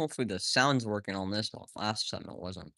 Hopefully the sound's working on this one. Last time it wasn't.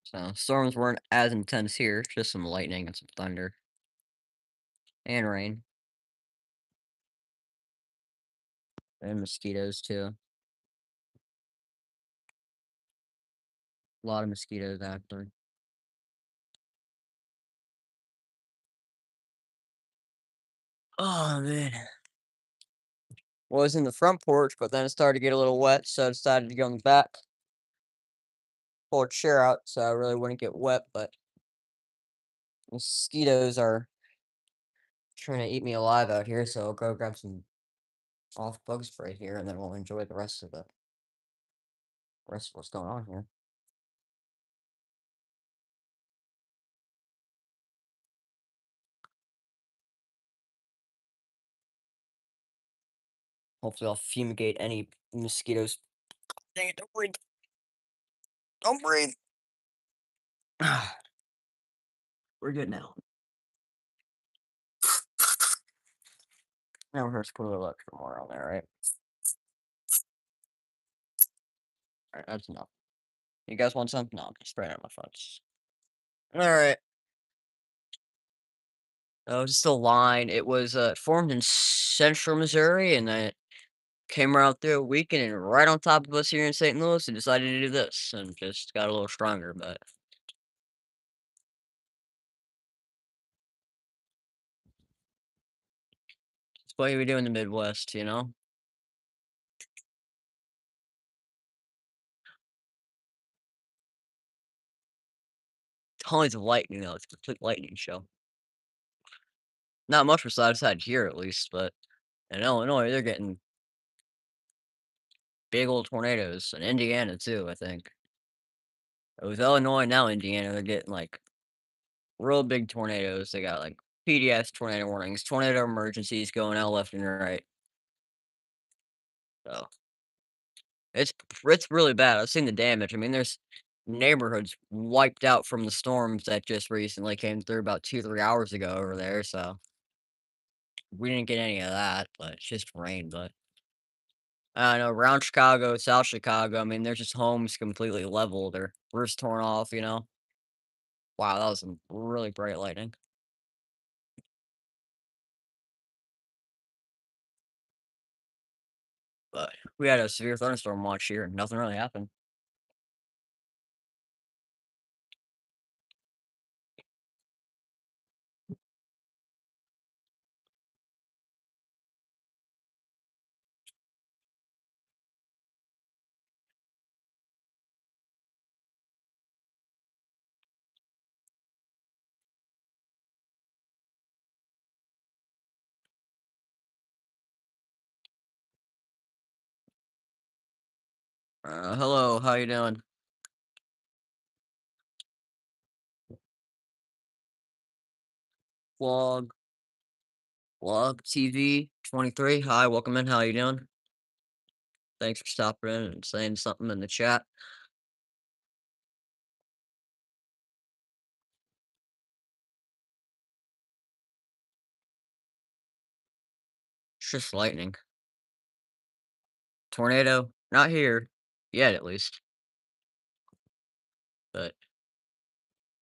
So storms weren't as intense here, just some lightning and some thunder and rain and mosquitoes too. A lot of mosquitoes actually. Oh man. Was in the front porch, but then it started to get a little wet, so I decided to go in the back, pull a chair out so I really wouldn't get wet, but mosquitoes are trying to eat me alive out here, so I'll go grab some off bug spray here and then we'll enjoy the rest of what's going on here. Hopefully I'll fumigate any mosquitoes. Dang it, don't breathe. Don't breathe. We're good now. Now we're just put a little extra more on there, right? Alright, that's enough. You guys want some? No, I'm just spraying on my phones. Alright. Oh, just a line. It was formed in central Missouri and then it came around through a weekend and right on top of us here in St. Louis and decided to do this and just got a little stronger, but it's what we do in the Midwest, you know? Tons of lightning though. It's a complete lightning show. Not much besides that here at least, but in Illinois they're getting big old tornadoes, and Indiana too, I think. It was Illinois, now Indiana, they're getting, like, real big tornadoes. They got, like, PDS tornado warnings, tornado emergencies going out left and right. So, it's it's really bad. I've seen the damage. I mean, there's neighborhoods wiped out from the storms that just recently came through about 2, 3 hours ago over there, so we didn't get any of that, but it's just rain, but I don't know, around Chicago, South Chicago, I mean, there's just homes completely leveled or roofs torn off, you know? Wow, that was some really bright lightning. But we had a severe thunderstorm watch here and nothing really happened. Hello, how you doing? Vlog, vlog TV 23. Hi, welcome in. How you doing? Thanks for stopping in and saying something in the chat. It's just lightning. Tornado, not here yet, at least. But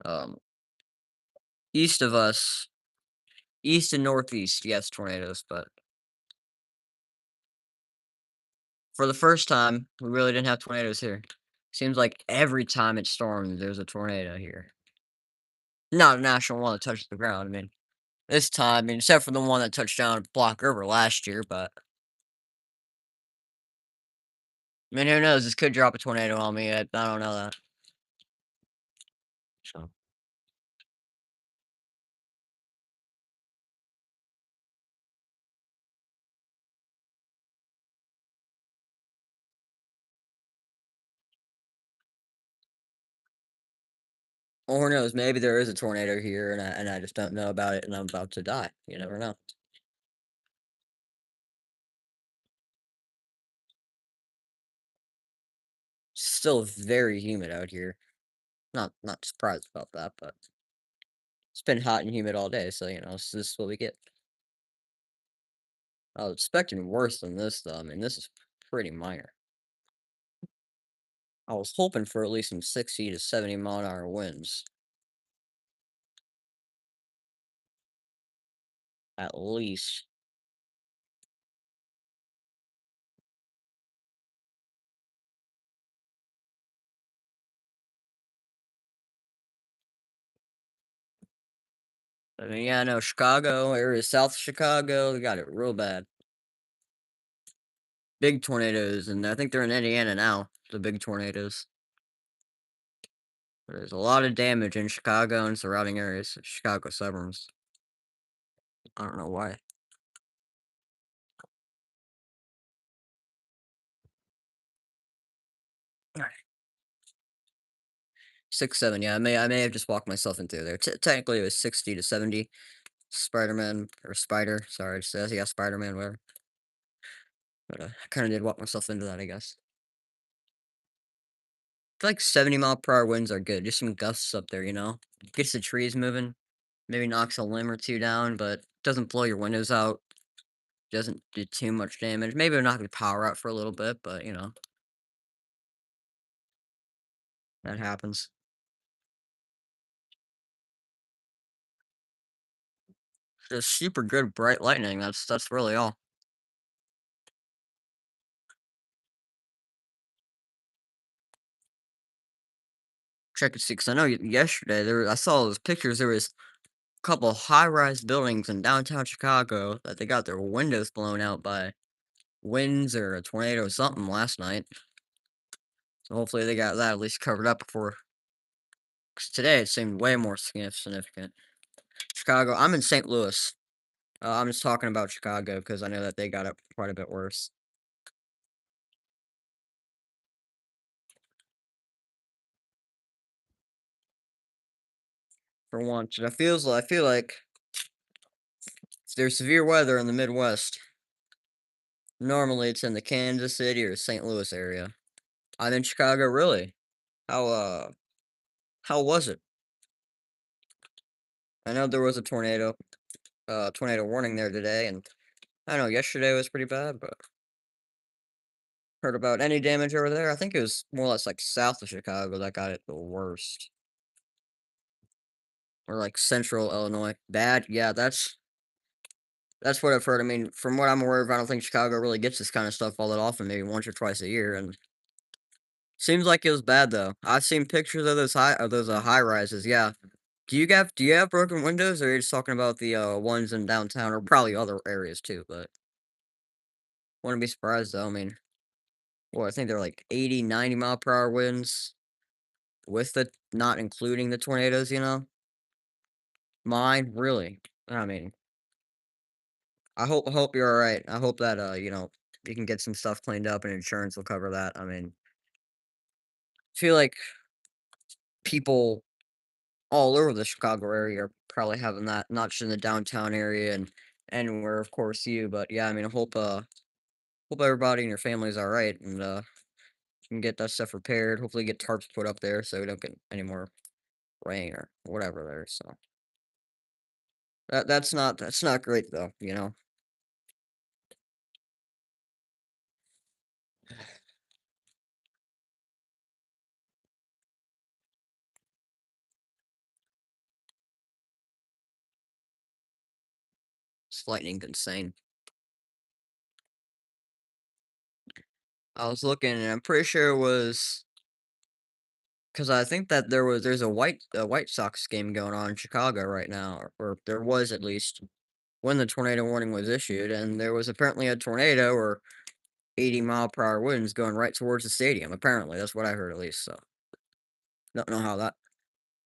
um, east of us, east and northeast, yes, tornadoes. But for the first time, we really didn't have tornadoes here. Seems like every time it storms, there's a tornado here. Not a national one that touches the ground. I mean, this time, I mean, except for the one that touched down at Block River last year, but I mean, who knows? This could drop a tornado on me. I don't know that. So, or who knows? Maybe there is a tornado here, and I just don't know about it, and I'm about to die. You never know. Still very humid out here. Not surprised about that, but It's been hot and humid all day, so, this is what we get. I was expecting worse than this, though. I mean, this is pretty minor. I was hoping for at least some 60 to 70-mile-an-hour winds. At least. I mean, yeah, I know Chicago, area south of Chicago, they got it real bad. Big tornadoes, and I think they're in Indiana now, the big tornadoes. There's a lot of damage in Chicago and surrounding areas, Chicago suburbs. I don't know why. Alright. 6, 7, yeah, I may have just walked myself into there. Technically, it was 60 to 70. Spider-Man or Spider, sorry, it says, yeah, Spider-Man, whatever. But, I kinda did walk myself into that, I guess. I feel like 70-mile-per-hour winds are good, just some gusts up there, you know? Gets the trees moving, maybe knocks a limb or 2 down, but doesn't blow your windows out, doesn't do too much damage. Maybe it'll knock the power out for a little bit, but, that happens. Just super good bright lightning, that's really all. Check and see, 'cause I know yesterday, I saw those pictures, there was a couple high-rise buildings in downtown Chicago that they got their windows blown out by winds or a tornado or something last night. So hopefully they got that at least covered up before. Cause today it seemed way more significant. Chicago, I'm in St. Louis. I'm just talking about Chicago because I know that they got it quite a bit worse. For once, and I feel like there's severe weather in the Midwest. Normally, it's in the Kansas City or St. Louis area. I'm in Chicago, really. How how was it? I know there was a tornado warning there today, and I know yesterday was pretty bad, but heard about any damage over there? I think it was more or less like south of Chicago that got it the worst. Or like central Illinois. Bad, yeah, that's what I've heard. I mean, from what I'm aware of, I don't think Chicago really gets this kind of stuff all that often, maybe once or twice a year, and seems like it was bad though. I've seen pictures of those high rises, yeah. Do you have broken windows, or are you just talking about the ones in downtown or probably other areas too, but wouldn't be surprised though. I mean, well, I think they're like 80, 90 mile per hour winds with the not including the tornadoes, you know? Mine, really. I mean, I hope you're alright. I hope that you can get some stuff cleaned up and insurance will cover that. I mean, I feel like people all over the Chicago area are probably having that, not just in the downtown area and anywhere, of course, you. But yeah, I mean, I hope everybody and your family is alright and can get that stuff repaired. Hopefully, get tarps put up there so we don't get any more rain or whatever there. So that's not great though. It's lightning insane. I was looking and I'm pretty sure it was because I think that there's a White Sox game going on in Chicago right now, or there was at least when the tornado warning was issued, and there was apparently a tornado or 80-mile-per-hour winds going right towards the stadium. Apparently, that's what I heard at least. So don't know how that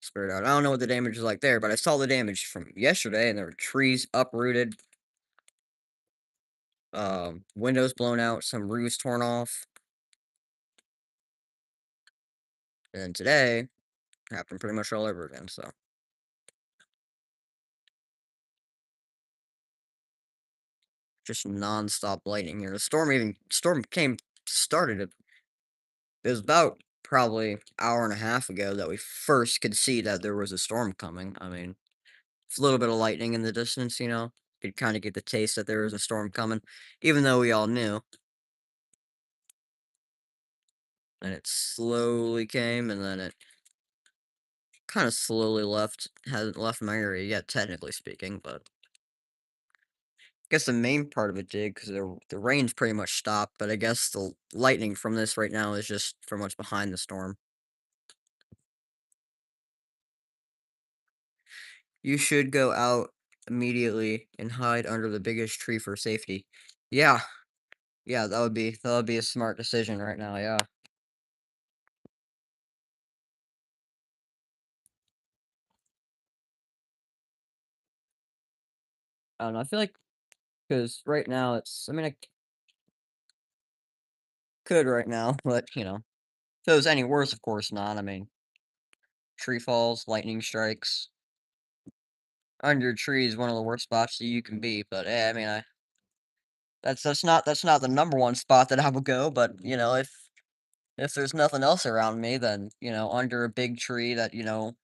spread out. I don't know what the damage is like there, but I saw the damage from yesterday, and there were trees uprooted, windows blown out, some roofs torn off, and today happened pretty much all over again. So just nonstop lightning here. The storm came started. It was about probably hour and a half ago that we first could see that there was a storm coming. I mean, It's a little bit of lightning in the distance, you know? Could kinda get the taste that there was a storm coming, even though we all knew, and it slowly came, and then it kinda slowly left hasn't left my area yet, technically speaking, but I guess the main part of it did, 'cause the rain's pretty much stopped, but I guess the lightning from this right now is just pretty much behind the storm. You should go out immediately and hide under the biggest tree for safety. Yeah, yeah, that would be a smart decision right now, yeah. I don't know, I feel like because right now it's I mean, I could right now, but, you know, if it was any worse, of course not. I mean, tree falls, lightning strikes. Under a tree is one of the worst spots that you can be, but, I mean, that's not the number 1 spot that I would go, but, you know, if there's nothing else around me, then, you know, under a big tree that, you know,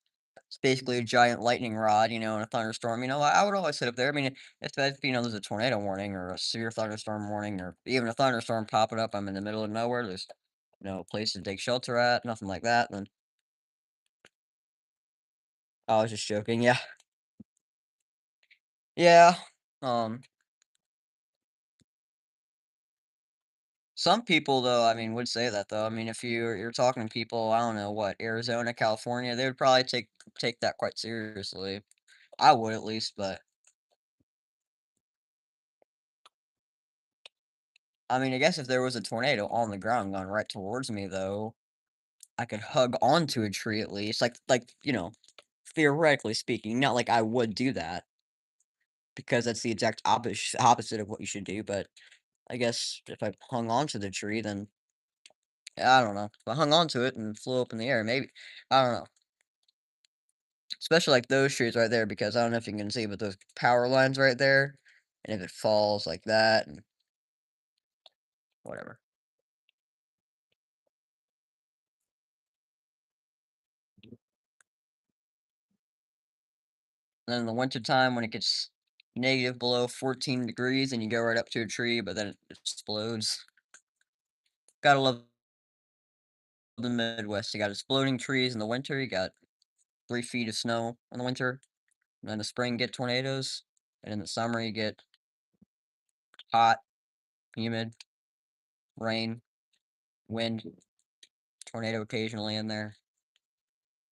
it's basically a giant lightning rod, you know, in a thunderstorm, you know, I would always sit up there. I mean, if, you know, there's a tornado warning or a severe thunderstorm warning or even a thunderstorm popping up, I'm in the middle of nowhere, there's no place to take shelter at, nothing like that, then I was just joking, yeah. Yeah, um, some people, though, I mean, would say that, though. I mean, if you're talking to people, I don't know, what, Arizona, California, they would probably take that quite seriously. I would at least, but, I mean, I guess if there was a tornado on the ground going right towards me, though, I could hug onto a tree at least, you know, theoretically speaking, not like I would do that, because that's the exact opposite of what you should do, but I guess if I hung onto the tree, then I don't know. If I hung onto it and flew up in the air, maybe I don't know. Especially like those trees right there, because I don't know if you can see, but those power lines right there, and if it falls like that and whatever. And then in the wintertime when it gets negative below 14 degrees and you go right up to a tree, but then it explodes. Gotta love the Midwest. You got exploding trees in the winter, you got 3 feet of snow in the winter, and then the spring get tornadoes, and in the summer you get hot, humid, rain, wind, tornado occasionally in there.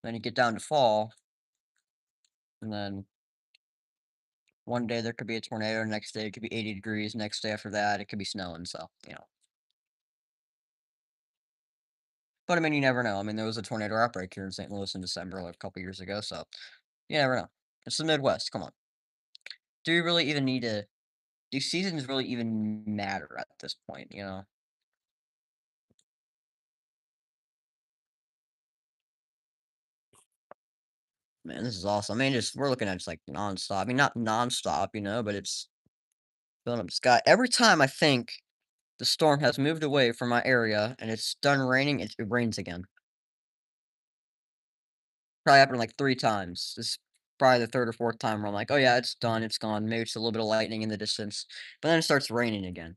Then you get down to fall, and then one day there could be a tornado, next day it could be 80 degrees, next day after that it could be snowing, so, you know. But I mean, you never know. I mean, there was a tornado outbreak here in St. Louis in December, like a couple years ago, so you never know. It's the Midwest, come on. Do we really even need to do seasons really even matter at this point, you know? Man, this is awesome. I mean, just we're looking at just like nonstop. I mean, not nonstop, you know, but it's filling up the sky. Every time I think the storm has moved away from my area and it's done raining, it rains again. Probably happened like 3 times. This is probably the third or fourth time where I'm like, oh yeah, it's done, it's gone. Maybe it's a little bit of lightning in the distance, but then it starts raining again.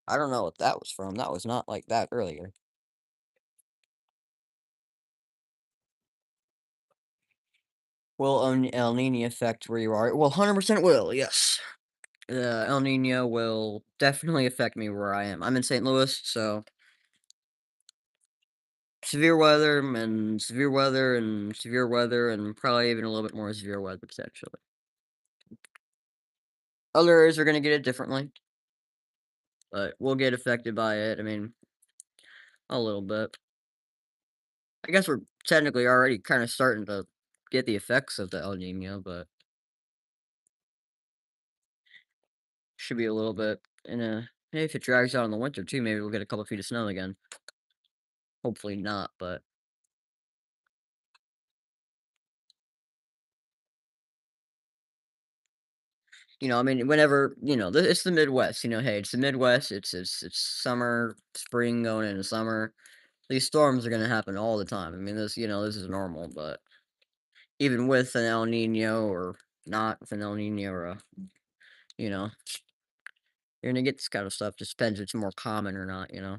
I don't know what that was from. That was not like that earlier. Will El Nino affect where you are? Well, 100% will, yes. El Nino will definitely affect me where I am. I'm in St. Louis, so severe weather and severe weather and probably even a little bit more severe weather potentially. Other areas are going to get it differently, but we'll get affected by it. I mean, a little bit. I guess we're technically already kinda starting to get the effects of the El Nino, but should be a little bit in a hey, if it drags out in the winter too, maybe we'll get a couple feet of snow again. Hopefully not, but, I mean, whenever, it's the Midwest, hey, it's the Midwest, it's summer, spring going into summer. These storms are gonna happen all the time. I mean, this is normal, but even with an El Nino or not with an El Nino or you know, you're gonna get this kind of stuff. Just depends if it's more common or not, I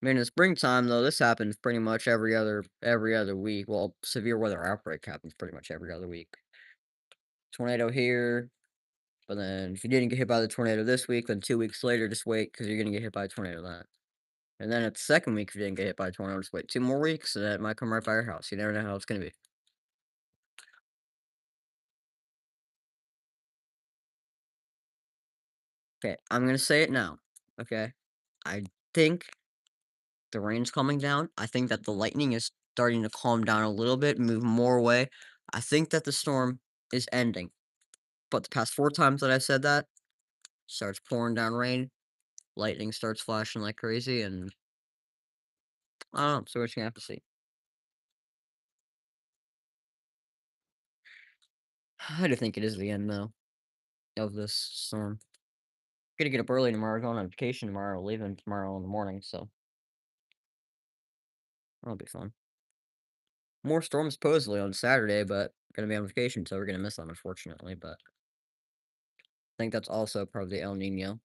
mean, in the springtime though, this happens pretty much every other week. Well, severe weather outbreak happens pretty much every other week. Tornado here, but then if you didn't get hit by the tornado this week, then 2 weeks later, just wait because you're gonna get hit by a tornado that. And then at the second week, if you didn't get hit by a tornado, just wait 2 more weeks, and it might come right by your house. You never know how it's gonna be. Okay, I'm gonna say it now. Okay, I think the rain's coming down. I think that the lightning is starting to calm down a little bit, move more away. I think that the storm is ending. But the past 4 times that I said that, starts pouring down rain, lightning starts flashing like crazy, and I don't know, so we're just gonna have to see. I do think it is the end, though, of this storm. Gonna get up early tomorrow, going on vacation tomorrow, leaving tomorrow in the morning, so that'll be fun. More storms supposedly on Saturday, but gonna be on vacation, so we're gonna miss them, unfortunately, but I think that's also part of the El Nino.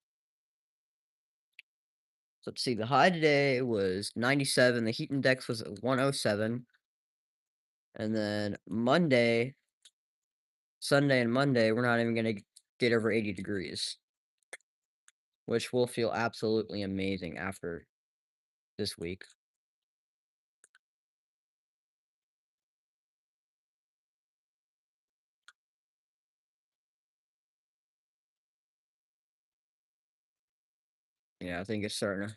So let's see, the high today was 97, the heat index was at 107, and then Sunday and Monday, we're not even gonna get over 80 degrees, which will feel absolutely amazing after this week. Yeah, I think it's starting to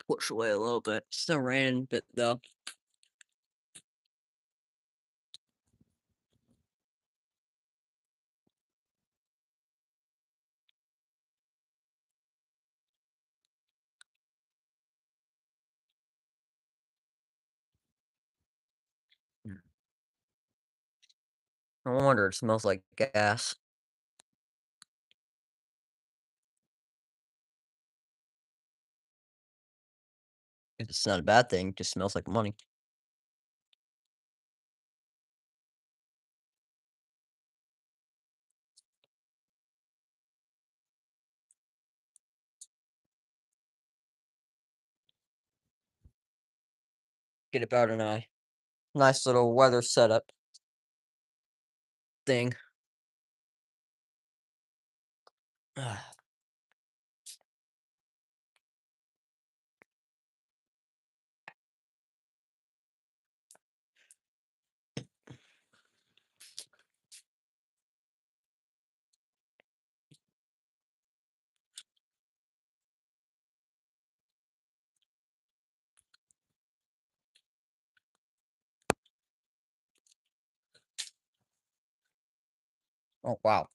push away a little bit. Still raining a bit though. Mm. No wonder it smells like gas. It's not a bad thing, it just smells like money. Get about in a nice little weather setup thing. Oh wow.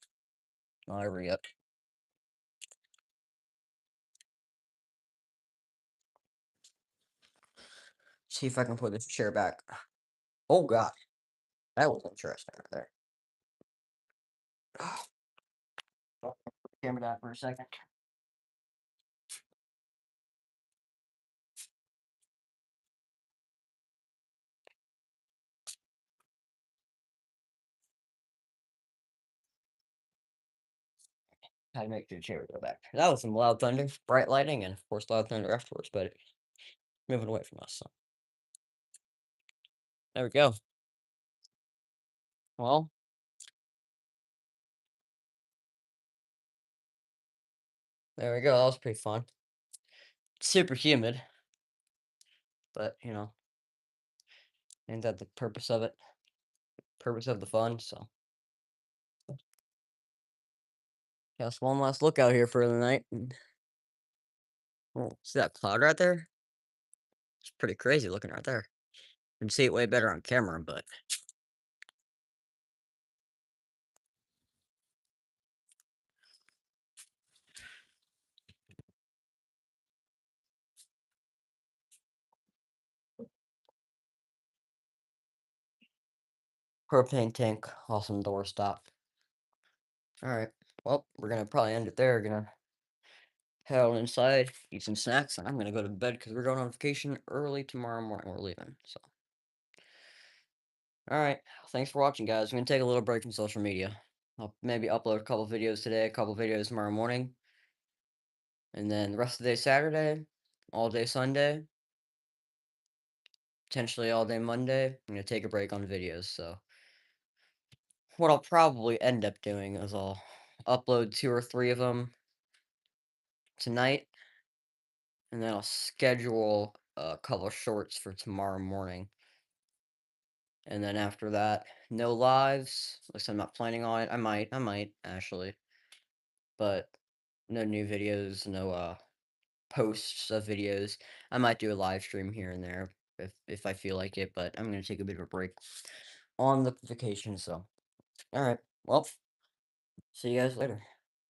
Not over yet. See if I can put this chair back. Oh god, that was interesting right there. Oh, camera that for a second. Had to make sure the chair would go back. That was some loud thunder, bright lighting, and of course loud thunder afterwards, but moving away from us. So there we go. Well, there we go. That was pretty fun. Super humid, but ain't that the purpose of it? Purpose of the fun. So, just one last look out here for the night. Oh, see that cloud right there? It's pretty crazy looking right there. You can see it way better on camera, but propane tank, awesome door stop. Alright. Well, we're gonna probably end it there. Gonna head on inside, eat some snacks, and I'm gonna go to bed because we're going on vacation early tomorrow morning. We're leaving. So alright. Thanks for watching, guys. I'm gonna take a little break from social media. I'll maybe upload a couple videos today, a couple videos tomorrow morning, and then the rest of the day Saturday, all day Sunday, potentially all day Monday. I'm gonna take a break on videos. So what I'll probably end up doing is I'll upload 2 or 3 of them tonight, and then I'll schedule a couple of shorts for tomorrow morning. And then after that, no lives. At least I'm not planning on it. I might actually, but no new videos, no posts of videos. I might do a live stream here and there if I feel like it, but I'm gonna take a bit of a break on the vacation. So, all right. Well, see you guys later.